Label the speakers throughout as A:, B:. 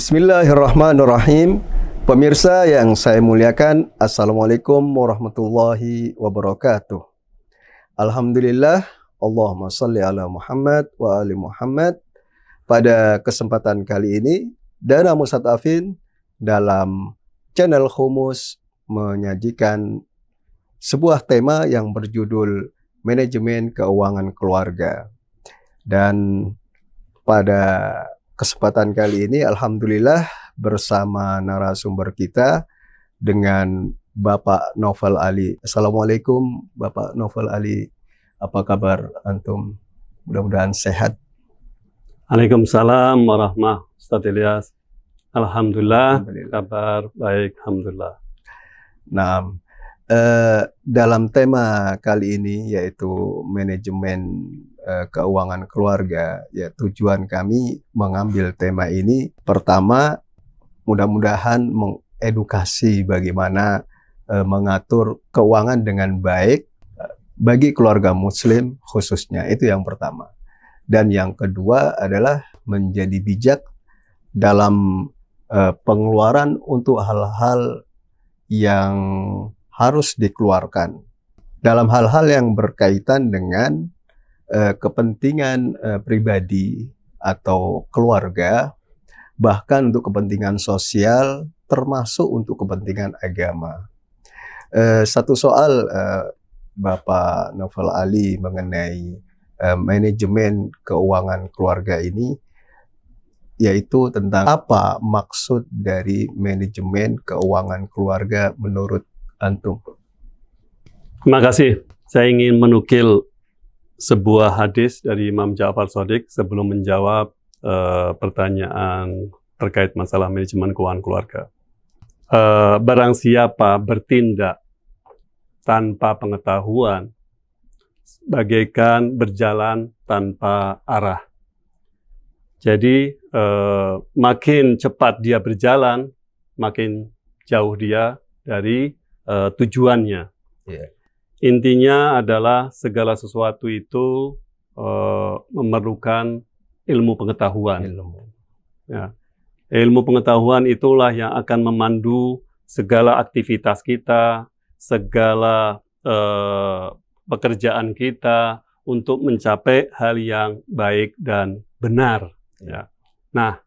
A: Bismillahirrahmanirrahim. Pemirsa yang saya muliakan, Assalamualaikum warahmatullahi wabarakatuh. Alhamdulillah, Allahumma salli ala Muhammad wa ali Muhammad. Pada kesempatan kali ini, Dana Mustadafin dalam channel Humus menyajikan sebuah tema yang berjudul Manajemen Keuangan Keluarga. Dan pada kesempatan kali ini, alhamdulillah bersama narasumber kita dengan Bapak Naufal Ali. Assalamualaikum Bapak Naufal Ali. Apa kabar antum? Mudah-mudahan sehat.
B: Waalaikumsalam warahmatullahi wabarakatuh. Ustaz Ilyas. Alhamdulillah, kabar baik, alhamdulillah.
A: Nah, dalam tema kali ini yaitu manajemen keuangan keluarga, ya tujuan kami mengambil tema ini pertama mudah-mudahan mengedukasi bagaimana mengatur keuangan dengan baik bagi keluarga muslim khususnya, itu yang pertama. Dan yang kedua adalah menjadi bijak dalam pengeluaran untuk hal-hal yang harus dikeluarkan dalam hal-hal yang berkaitan dengan kepentingan pribadi atau keluarga, bahkan untuk kepentingan sosial, termasuk untuk kepentingan agama. Satu soal Bapak Naufal Ali mengenai manajemen keuangan keluarga ini, yaitu tentang apa maksud dari manajemen keuangan keluarga menurut antum.
B: Terima kasih. Saya ingin menukil sebuah hadis dari Imam Ja'far Shadiq sebelum menjawab pertanyaan terkait masalah manajemen keuangan keluarga. Barang siapa bertindak tanpa pengetahuan, bagaikan berjalan tanpa arah. Jadi makin cepat dia berjalan, makin jauh dia dari tujuannya.
A: Yeah.
B: Intinya adalah segala sesuatu itu memerlukan ilmu pengetahuan. Ya. Ilmu pengetahuan itulah yang akan memandu segala aktivitas kita, segala pekerjaan kita untuk mencapai hal yang baik dan benar. Ya. Nah,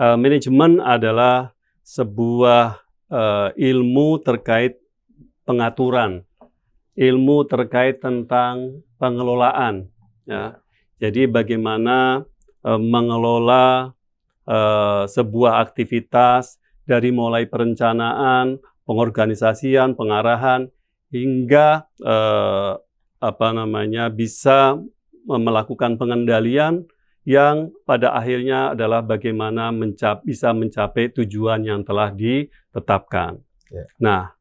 B: manajemen adalah sebuah ilmu terkait pengaturan, ilmu terkait tentang pengelolaan. Ya. Jadi bagaimana mengelola sebuah aktivitas dari mulai perencanaan, pengorganisasian, pengarahan, hingga bisa melakukan pengendalian yang pada akhirnya adalah bagaimana bisa mencapai tujuan yang telah ditetapkan.
A: Yeah.
B: Nah,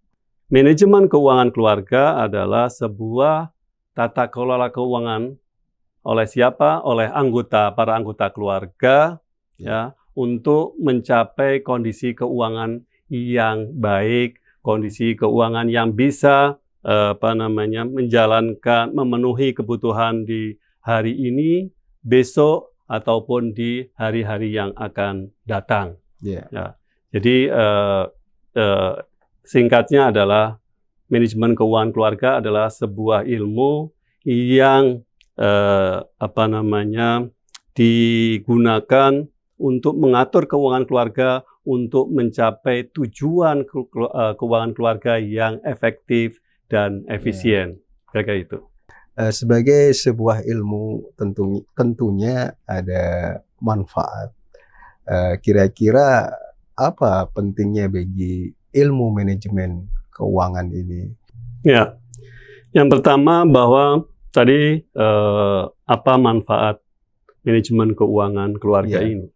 B: manajemen keuangan keluarga adalah sebuah tata kelola keuangan oleh siapa? Oleh para anggota keluarga, ya, untuk mencapai kondisi keuangan yang baik, kondisi keuangan yang bisa memenuhi kebutuhan di hari ini, besok, ataupun di hari-hari yang akan datang.
A: Yeah.
B: Ya. Jadi singkatnya adalah manajemen keuangan keluarga adalah sebuah ilmu yang digunakan untuk mengatur keuangan keluarga untuk mencapai tujuan keuangan keluarga yang efektif dan efisien. Kayak itu.
A: Sebagai sebuah ilmu tentunya ada manfaat. Kira-kira apa pentingnya bagi ilmu manajemen keuangan ini?
B: Ya, yang pertama bahwa tadi apa manfaat manajemen keuangan keluarga ini?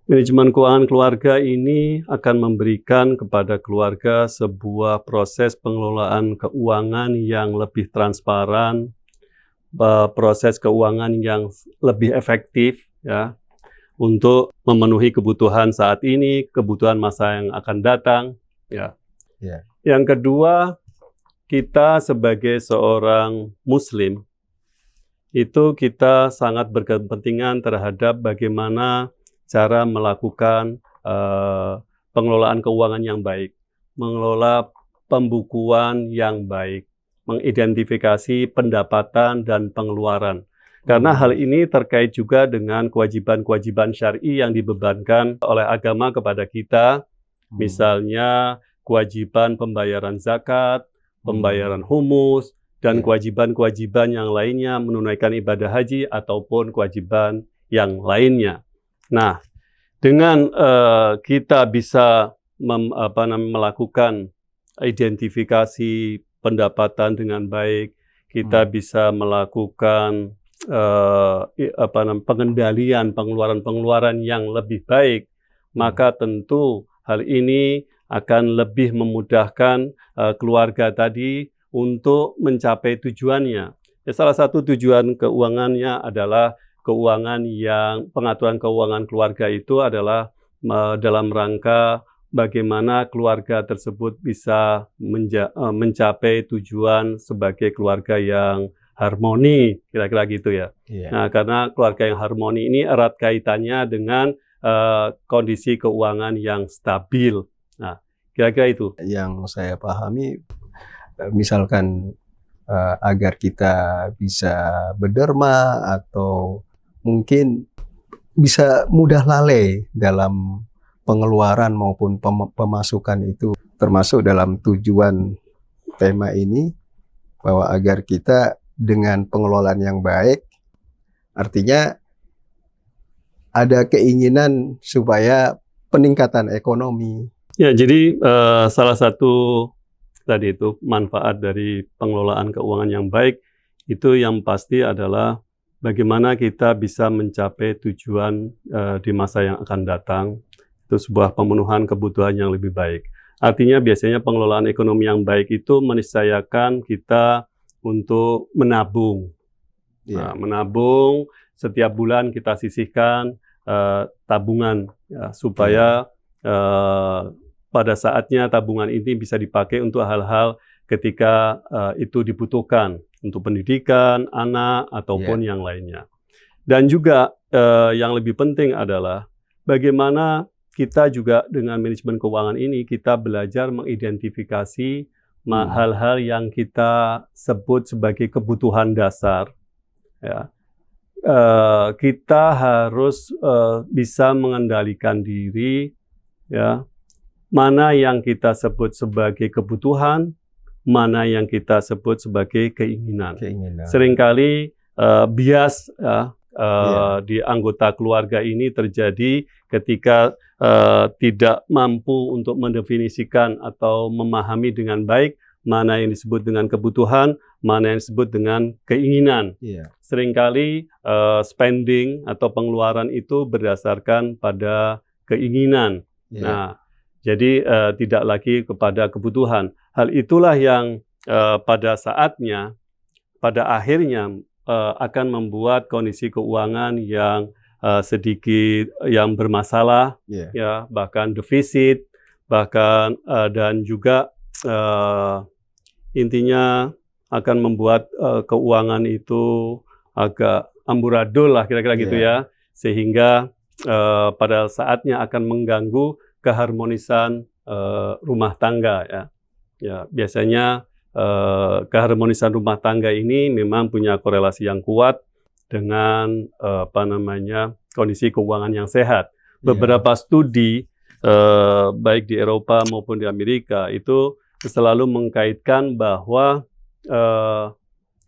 B: Manajemen keuangan keluarga ini akan memberikan kepada keluarga sebuah proses pengelolaan keuangan yang lebih transparan, proses keuangan yang lebih efektif, ya, untuk memenuhi kebutuhan saat ini, kebutuhan masa yang akan datang. Ya.
A: Yeah.
B: Yang kedua, kita sebagai seorang Muslim, itu kita sangat berkepentingan terhadap bagaimana cara melakukan pengelolaan keuangan yang baik, mengelola pembukuan yang baik, mengidentifikasi pendapatan dan pengeluaran. Karena hal ini terkait juga dengan kewajiban-kewajiban syar'i yang dibebankan oleh agama kepada kita, misalnya kewajiban pembayaran zakat, pembayaran humus, dan kewajiban-kewajiban yang lainnya, menunaikan ibadah haji ataupun kewajiban yang lainnya. Nah, dengan kita bisa melakukan identifikasi pendapatan dengan baik, kita bisa melakukan pengendalian pengeluaran-pengeluaran yang lebih baik, maka tentu hal ini akan lebih memudahkan keluarga tadi untuk mencapai tujuannya. Salah satu tujuan keuangannya adalah pengaturan keuangan keluarga itu adalah dalam rangka bagaimana keluarga tersebut bisa mencapai tujuan sebagai keluarga yang harmoni, kira-kira gitu ya. Nah, karena keluarga yang harmoni ini erat kaitannya dengan kondisi keuangan yang stabil. Nah, kira-kira itu.
A: Yang saya pahami, misalkan agar kita bisa berderma atau mungkin bisa mudah lalai dalam pengeluaran maupun pemasukan itu, termasuk dalam tujuan tema ini, bahwa agar kita dengan pengelolaan yang baik, artinya ada keinginan supaya peningkatan ekonomi.
B: Ya, jadi salah satu tadi itu manfaat dari pengelolaan keuangan yang baik itu yang pasti adalah bagaimana kita bisa mencapai tujuan di masa yang akan datang. Itu sebuah pemenuhan kebutuhan yang lebih baik. Artinya biasanya pengelolaan ekonomi yang baik itu meniscayakan kita untuk menabung. Nah, menabung, setiap bulan kita sisihkan tabungan ya, supaya pada saatnya tabungan ini bisa dipakai untuk hal-hal ketika itu dibutuhkan untuk pendidikan anak ataupun yang lainnya. Dan juga yang lebih penting adalah bagaimana kita juga dengan manajemen keuangan ini kita belajar mengidentifikasi hal-hal yang kita sebut sebagai kebutuhan dasar. Ya. Kita harus bisa mengendalikan diri, ya, mana yang kita sebut sebagai kebutuhan, mana yang kita sebut sebagai keinginan. Seringkali bias di anggota keluarga ini terjadi ketika tidak mampu untuk mendefinisikan atau memahami dengan baik mana yang disebut dengan kebutuhan, mana yang disebut dengan keinginan. Seringkali spending atau pengeluaran itu berdasarkan pada keinginan. Nah, jadi tidak lagi kepada kebutuhan. Hal itulah yang pada saatnya, pada akhirnya akan membuat kondisi keuangan yang sedikit yang bermasalah, ya, bahkan defisit, bahkan dan juga intinya akan membuat keuangan itu agak amburadul lah kira-kira gitu ya, sehingga pada saatnya akan mengganggu keharmonisan rumah tangga ya. Ya, biasanya keharmonisan rumah tangga ini memang punya korelasi yang kuat dengan kondisi keuangan yang sehat. Beberapa studi baik di Eropa maupun di Amerika itu selalu mengkaitkan bahwa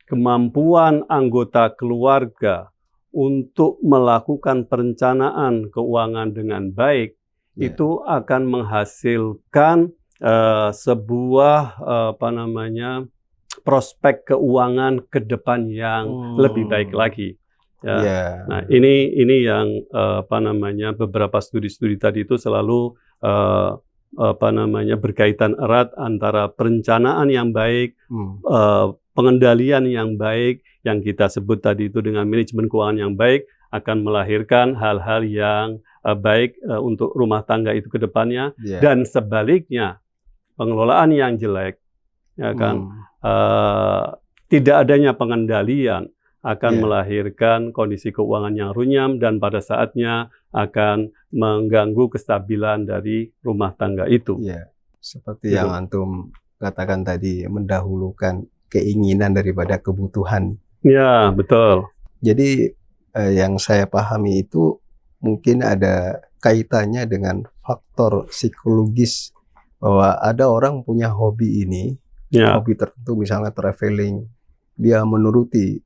B: kemampuan anggota keluarga untuk melakukan perencanaan keuangan dengan baik itu akan menghasilkan sebuah prospek keuangan ke depan yang lebih baik lagi. Ya. Nah, ini yang beberapa studi-studi tadi itu selalu berkaitan erat antara perencanaan yang baik, pengendalian yang baik, yang kita sebut tadi itu dengan manajemen keuangan yang baik akan melahirkan hal-hal yang baik untuk rumah tangga itu ke depannya, dan sebaliknya pengelolaan yang jelek, ya kan, tidak adanya pengendalian akan melahirkan kondisi keuangan yang runyam dan pada saatnya akan mengganggu kestabilan dari rumah tangga itu.
A: Ya, seperti yang antum katakan tadi, mendahulukan keinginan daripada kebutuhan.
B: Ya, betul.
A: Jadi yang saya pahami itu mungkin ada kaitannya dengan faktor psikologis, bahwa ada orang punya hobi ini, hobi tertentu misalnya traveling, dia menuruti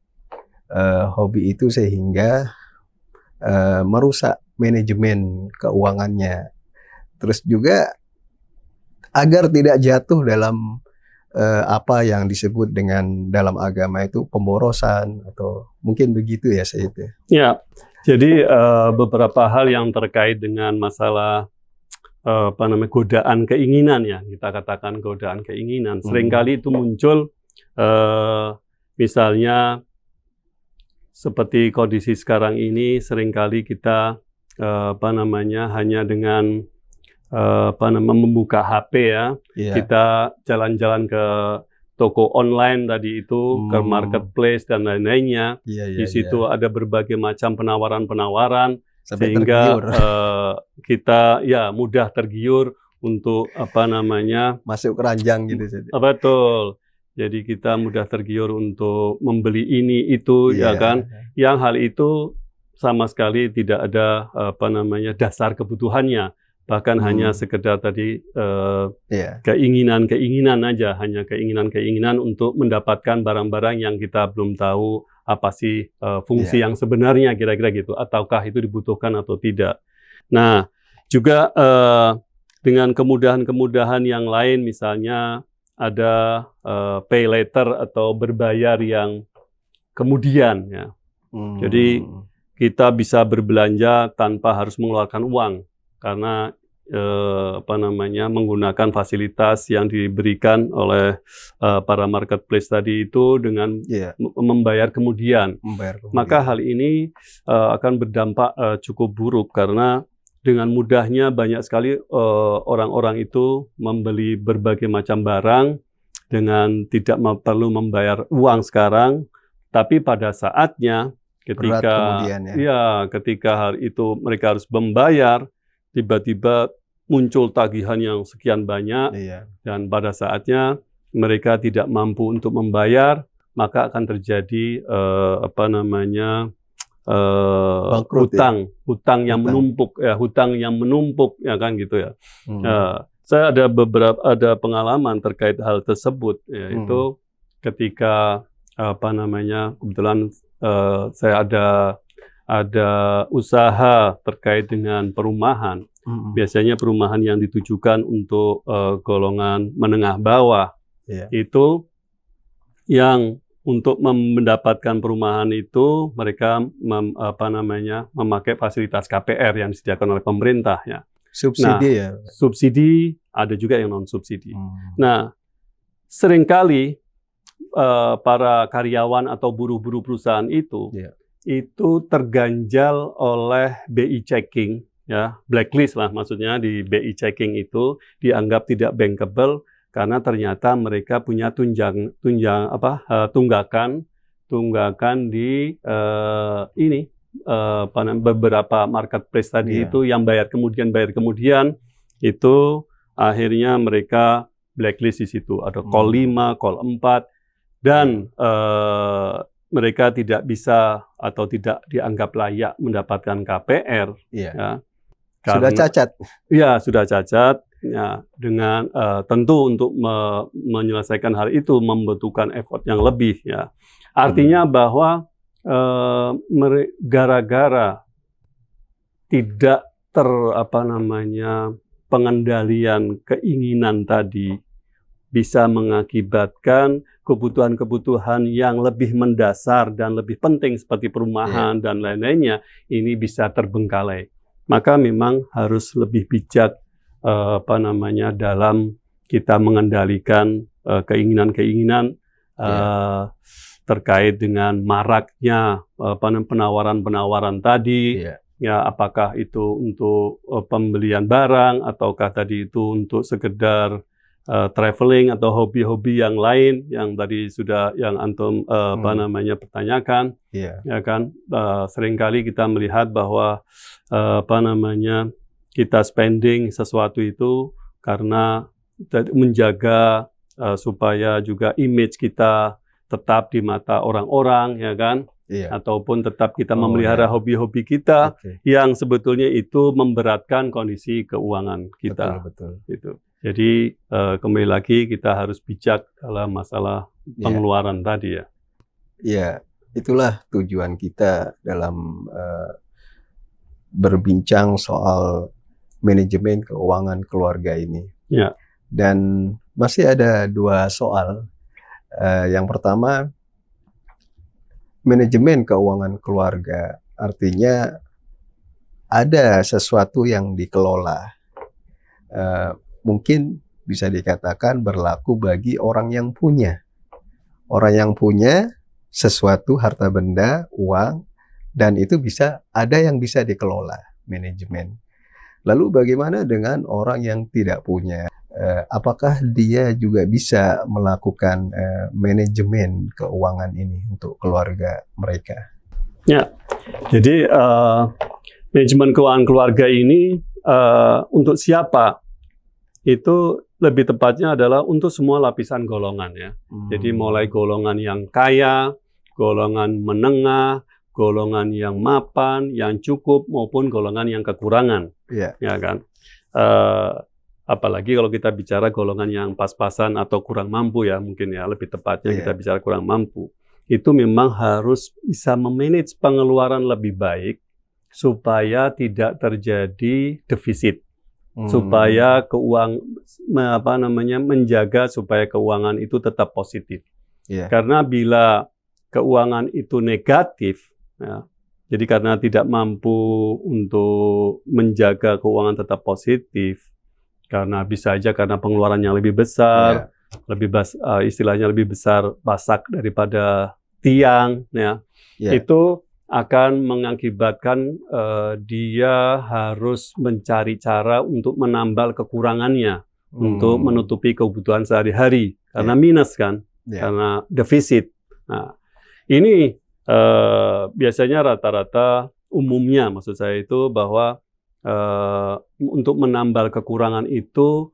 A: hobi itu sehingga merusak manajemen keuangannya. Terus juga agar tidak jatuh dalam apa yang disebut dengan dalam agama itu pemborosan, atau mungkin begitu ya Sayyid.
B: Ya, jadi beberapa hal yang terkait dengan masalah godaan keinginan, ya, kita katakan godaan keinginan. Seringkali itu muncul misalnya seperti kondisi sekarang ini, seringkali kita hanya dengan membuka HP ya, kita jalan-jalan ke toko online tadi itu, ke marketplace dan lain-lainnya. Di situ ada berbagai macam penawaran-penawaran, sehingga kita mudah tergiur untuk
A: masuk keranjang gitu.
B: Betul. Jadi kita mudah tergiur untuk membeli ini itu, ya kan? Yang hal itu sama sekali tidak ada dasar kebutuhannya. Bahkan hanya sekedar tadi keinginan-keinginan aja, hanya keinginan-keinginan untuk mendapatkan barang-barang yang kita belum tahu apa sih fungsi yang sebenarnya, kira-kira gitu, ataukah itu dibutuhkan atau tidak. Nah, juga dengan kemudahan-kemudahan yang lain, misalnya ada pay later atau berbayar yang kemudian, ya. Jadi kita bisa berbelanja tanpa harus mengeluarkan uang, karena menggunakan fasilitas yang diberikan oleh para marketplace tadi itu dengan membayar kemudian. Maka hal ini akan berdampak cukup buruk, karena dengan mudahnya banyak sekali orang-orang itu membeli berbagai macam barang dengan tidak perlu membayar uang sekarang, tapi pada saatnya ketika ketika hari itu mereka harus membayar, tiba-tiba muncul tagihan yang sekian banyak, dan pada saatnya mereka tidak mampu untuk membayar, maka akan terjadi hutang yang menumpuk, ya kan gitu ya. Saya ada pengalaman terkait hal tersebut, yaitu ketika kebetulan saya ada usaha terkait dengan perumahan. Biasanya perumahan yang ditujukan untuk golongan menengah bawah. Itu yang untuk mendapatkan perumahan itu mereka memakai fasilitas KPR yang disediakan oleh pemerintah, ya.
A: Subsidi,
B: subsidi, ada juga yang non subsidi. Nah, seringkali para karyawan atau buruh-buruh perusahaan itu terganjal oleh BI checking, ya, blacklist lah maksudnya. Di BI checking itu dianggap tidak bankable karena ternyata mereka punya tunggakan di beberapa marketplace tadi itu yang bayar kemudian itu akhirnya mereka blacklist di situ. Ada call 5, call 4, dan mereka tidak bisa atau tidak dianggap layak mendapatkan KPR. Ya,
A: sudah cacat.
B: Ya, sudah cacat. Ya, dengan tentu untuk menyelesaikan hal itu membutuhkan effort yang lebih, ya. Artinya bahwa gara-gara tidak pengendalian keinginan tadi bisa mengakibatkan kebutuhan-kebutuhan yang lebih mendasar dan lebih penting seperti perumahan dan lain-lainnya ini bisa terbengkalai. Maka memang harus lebih bijak dalam kita mengendalikan keinginan-keinginan terkait dengan maraknya penawaran-penawaran tadi, ya, apakah itu untuk pembelian barang ataukah tadi itu untuk sekedar traveling atau hobi-hobi yang lain yang tadi sudah yang antum pertanyakan, ya kan, seringkali kita melihat bahwa kita spending sesuatu itu karena menjaga supaya juga image kita tetap di mata orang-orang, ya kan, ataupun tetap kita memelihara hobi-hobi kita yang sebetulnya itu memberatkan kondisi keuangan kita.
A: Betul.
B: Gitu. Jadi kembali lagi kita harus bijak dalam masalah pengeluaran tadi ya.
A: Ya, itulah tujuan kita dalam berbincang soal manajemen keuangan keluarga ini.
B: Ya.
A: Dan masih ada 2 soal. Yang pertama, manajemen keuangan keluarga artinya ada sesuatu yang dikelola. Mungkin bisa dikatakan berlaku bagi orang yang punya. Orang yang punya sesuatu harta benda, uang, dan itu ada yang bisa dikelola manajemen. Lalu bagaimana dengan orang yang tidak punya? Apakah dia juga bisa melakukan manajemen keuangan ini untuk keluarga mereka?
B: Ya, jadi manajemen keuangan keluarga ini untuk siapa? Itu lebih tepatnya adalah untuk semua lapisan golongan ya. Jadi mulai golongan yang kaya, golongan menengah, golongan yang mapan, yang cukup, maupun golongan yang kekurangan. Ya kan? Apalagi kalau kita bicara golongan yang pas-pasan atau kurang mampu ya, mungkin ya lebih tepatnya kita bicara kurang mampu. Itu memang harus bisa memanage pengeluaran lebih baik supaya tidak terjadi defisit. Supaya menjaga supaya keuangan itu tetap positif. Karena bila keuangan itu negatif, ya, jadi karena tidak mampu untuk menjaga keuangan tetap positif, karena bisa aja karena pengeluaran yang lebih besar, istilahnya lebih besar pasak daripada tiang, ya, itu akan mengakibatkan dia harus mencari cara untuk menambal kekurangannya, untuk menutupi kebutuhan sehari-hari, karena minus kan, karena defisit. Nah, ini biasanya rata-rata umumnya, maksud saya itu bahwa untuk menambal kekurangan itu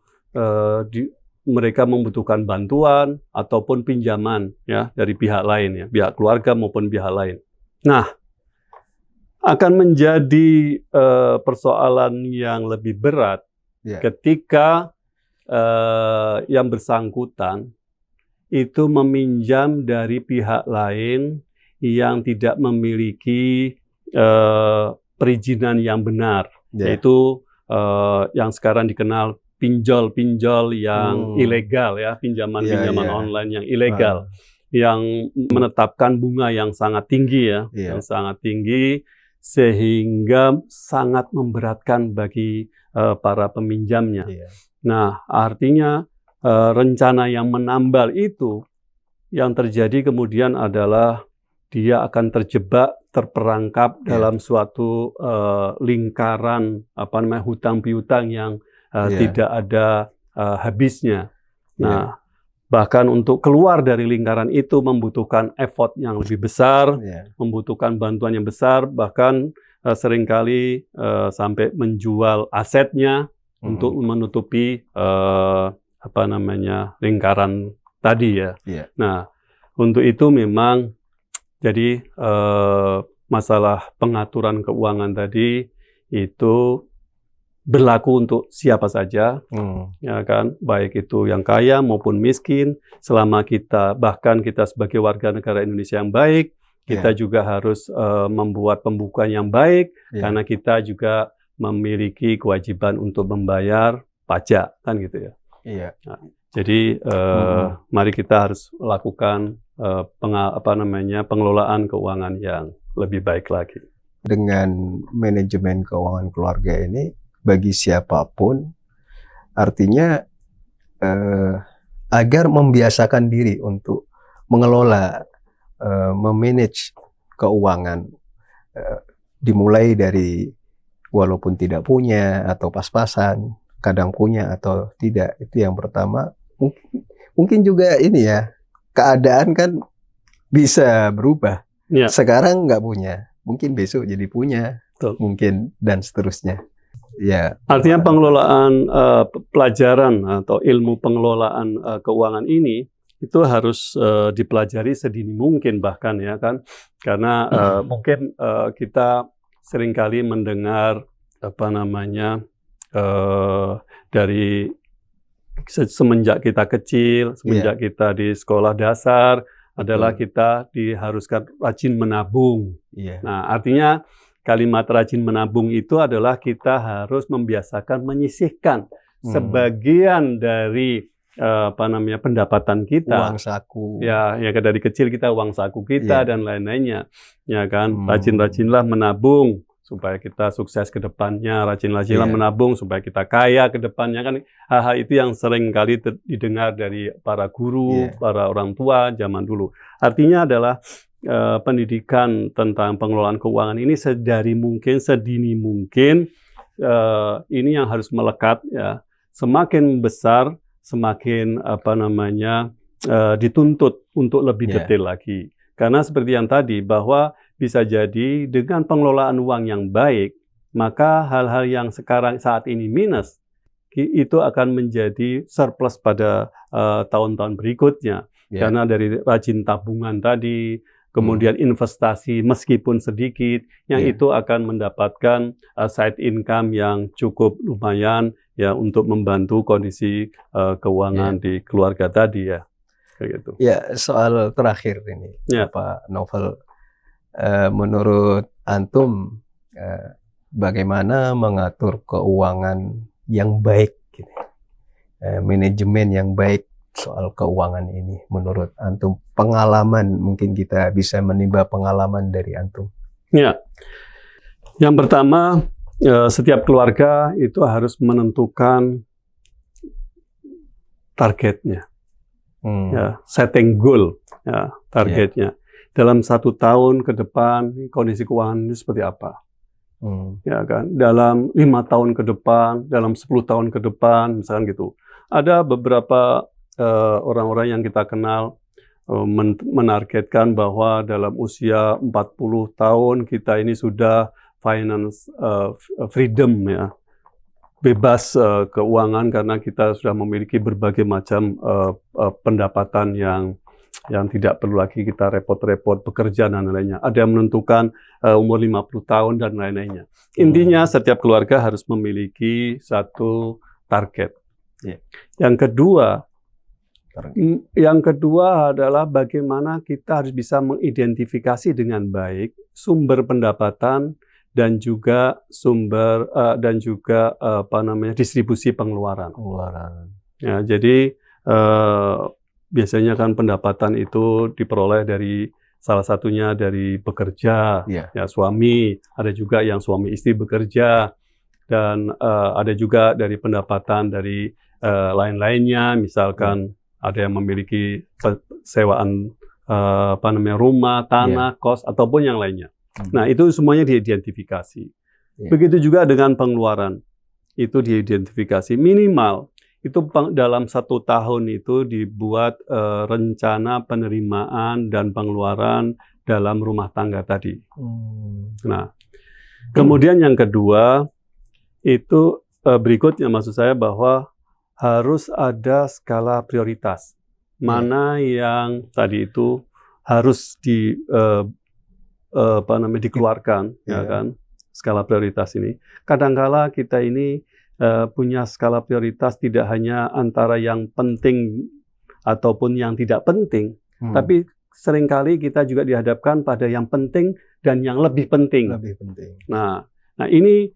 B: mereka membutuhkan bantuan ataupun pinjaman ya dari pihak lain ya, pihak keluarga maupun pihak lain. Nah, akan menjadi persoalan yang lebih berat ketika yang bersangkutan itu meminjam dari pihak lain yang tidak memiliki perizinan yang benar, yaitu yang sekarang dikenal pinjol-pinjol yang ilegal ya, pinjaman-pinjaman online yang ilegal, yang menetapkan bunga yang sangat tinggi ya, yang sangat tinggi, sehingga sangat memberatkan bagi para peminjamnya. Nah, artinya rencana yang menambal itu yang terjadi kemudian adalah dia akan terjebak, terperangkap dalam suatu lingkaran hutang piutang yang tidak ada habisnya. Nah, bahkan untuk keluar dari lingkaran itu membutuhkan effort yang lebih besar, membutuhkan bantuan yang besar, bahkan seringkali sampai menjual asetnya untuk menutupi lingkaran tadi ya. Nah, untuk itu memang jadi masalah pengaturan keuangan tadi itu berlaku untuk siapa saja, ya kan, baik itu yang kaya maupun miskin. Selama bahkan kita sebagai warga negara Indonesia yang baik, kita juga harus membuat pembukuan yang baik, karena kita juga memiliki kewajiban untuk membayar pajak, kan gitu ya. Nah, jadi mari kita harus lakukan pengelolaan keuangan yang lebih baik lagi.
A: Dengan manajemen keuangan keluarga ini, bagi siapapun, artinya agar membiasakan diri untuk mengelola, memanage keuangan, dimulai dari walaupun tidak punya atau pas-pasan, kadang punya atau tidak, itu yang pertama mungkin juga ini ya, keadaan kan bisa berubah.
B: Ya.
A: Sekarang nggak punya, mungkin besok jadi punya,
B: Betul.
A: mungkin dan seterusnya. Ya.
B: Artinya pengelolaan pelajaran atau ilmu pengelolaan keuangan ini itu harus dipelajari sedini mungkin bahkan ya kan, karena mungkin kita seringkali mendengar dari semenjak kita kecil, semenjak kita di sekolah dasar adalah kita diharuskan rajin menabung. Nah, artinya kalimat rajin menabung itu adalah kita harus membiasakan menyisihkan sebagian dari pendapatan kita.
A: Uang saku.
B: Ya dari kecil kita uang saku kita dan lain-lainnya. Ya kan, rajin-rajinlah menabung supaya kita sukses ke depannya, rajin-rajinlah menabung supaya kita kaya ke depannya, kan hal-hal itu yang sering kali didengar dari para guru, para orang tua zaman dulu. Artinya adalah pendidikan tentang pengelolaan keuangan ini sedini mungkin ini yang harus melekat ya. Semakin besar, semakin dituntut untuk lebih detail lagi. Karena seperti yang tadi, bahwa bisa jadi dengan pengelolaan uang yang baik, maka hal-hal yang saat ini minus, itu akan menjadi surplus pada tahun-tahun berikutnya. Karena dari rajin tabungan tadi, kemudian investasi meskipun sedikit, yang itu akan mendapatkan side income yang cukup lumayan ya untuk membantu kondisi keuangan di keluarga tadi ya. Gitu.
A: Ya, soal terakhir ini, Pak Novel, menurut antum bagaimana mengatur keuangan yang baik, gitu. Manajemen yang baik soal keuangan ini, menurut antum, pengalaman, mungkin kita bisa menimba pengalaman dari antum.
B: Ya, yang pertama, setiap keluarga itu harus menentukan targetnya. Ya, setting goal, ya, targetnya. Dalam 1 tahun ke depan kondisi keuangan ini seperti apa? Ya kan? Dalam 5 tahun ke depan, dalam 10 tahun ke depan, misalkan gitu. Ada beberapa orang-orang yang kita kenal menargetkan bahwa dalam usia 40 tahun kita ini sudah finance freedom ya. Bebas keuangan karena kita sudah memiliki berbagai macam pendapatan yang tidak perlu lagi kita repot-repot bekerja dan lainnya. Ada yang menentukan umur 50 tahun dan lain-lainnya. Intinya setiap keluarga harus memiliki satu target. Yang kedua adalah bagaimana kita harus bisa mengidentifikasi dengan baik sumber pendapatan dan juga distribusi pengeluaran. Ya, jadi biasanya kan pendapatan itu diperoleh dari salah satunya dari bekerja, ya suami, ada juga yang suami istri bekerja, dan ada juga dari pendapatan dari lain-lainnya, misalkan ada yang memiliki sewaan rumah, tanah, kos ataupun yang lainnya. Nah, itu semuanya diidentifikasi. Begitu juga dengan pengeluaran. Itu diidentifikasi. Minimal, itu dalam 1 tahun itu dibuat rencana penerimaan dan pengeluaran dalam rumah tangga tadi. Nah, kemudian yang kedua, itu berikutnya maksud saya bahwa harus ada skala prioritas. Mana yang tadi itu harus dikeluarkan, ya kan, skala prioritas ini. Kadangkala kita ini punya skala prioritas tidak hanya antara yang penting ataupun yang tidak penting, tapi seringkali kita juga dihadapkan pada yang penting dan yang lebih penting. Nah ini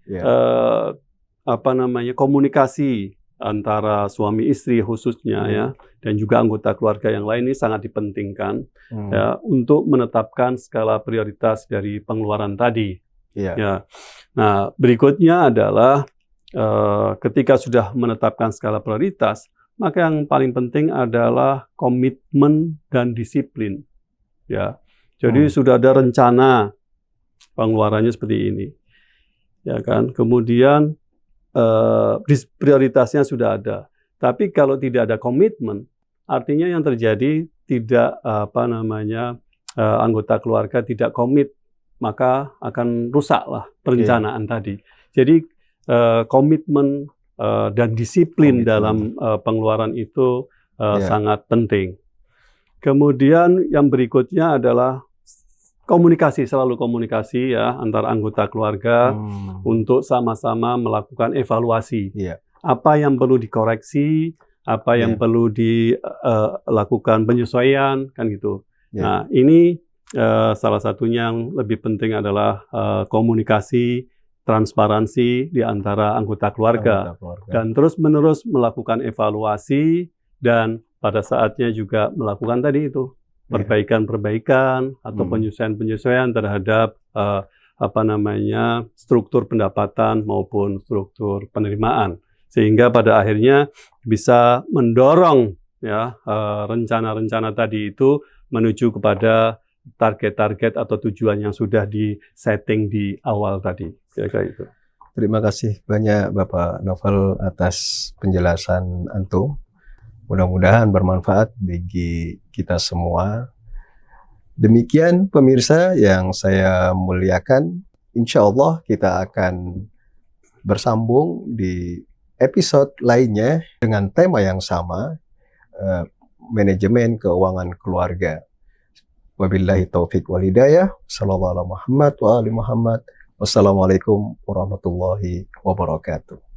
B: komunikasi antara suami istri khususnya ya, dan juga anggota keluarga yang lain ini sangat dipentingkan ya untuk menetapkan skala prioritas dari pengeluaran tadi. Ya. Nah, berikutnya adalah ketika sudah menetapkan skala prioritas, maka yang paling penting adalah komitmen dan disiplin. Ya. Jadi sudah ada rencana pengeluarannya seperti ini. Ya kan? Kemudian prioritasnya sudah ada. Tapi kalau tidak ada komitmen, artinya yang terjadi tidak anggota keluarga tidak komit, maka akan rusaklah perencanaan tadi. Jadi komitmen dan disiplin dalam pengeluaran itu sangat penting. Kemudian yang berikutnya adalah komunikasi, selalu komunikasi ya antar anggota keluarga untuk sama-sama melakukan evaluasi. Apa yang perlu dikoreksi, apa yang perlu dilakukan penyesuaian, kan gitu. Nah, ini salah satunya yang lebih penting adalah komunikasi, transparansi di antara anggota keluarga. Dan terus-menerus melakukan evaluasi dan pada saatnya juga melakukan tadi itu perbaikan-perbaikan atau penyesuaian-penyesuaian terhadap struktur pendapatan maupun struktur penerimaan, sehingga pada akhirnya bisa mendorong ya rencana-rencana tadi itu menuju kepada target-target atau tujuan yang sudah di-setting di awal tadi. Kira-kira itu.
A: Terima kasih banyak Bapak Novel atas penjelasan antum. Mudah-mudahan bermanfaat bagi kita semua. Demikian pemirsa yang saya muliakan. Insya Allah kita akan bersambung di episode lainnya dengan tema yang sama, manajemen keuangan keluarga. Wabillahi taufiq wal hidayah. Sallallahu alaihi Muhammad wa ali Muhammad. Wassalamualaikum warahmatullahi wabarakatuh.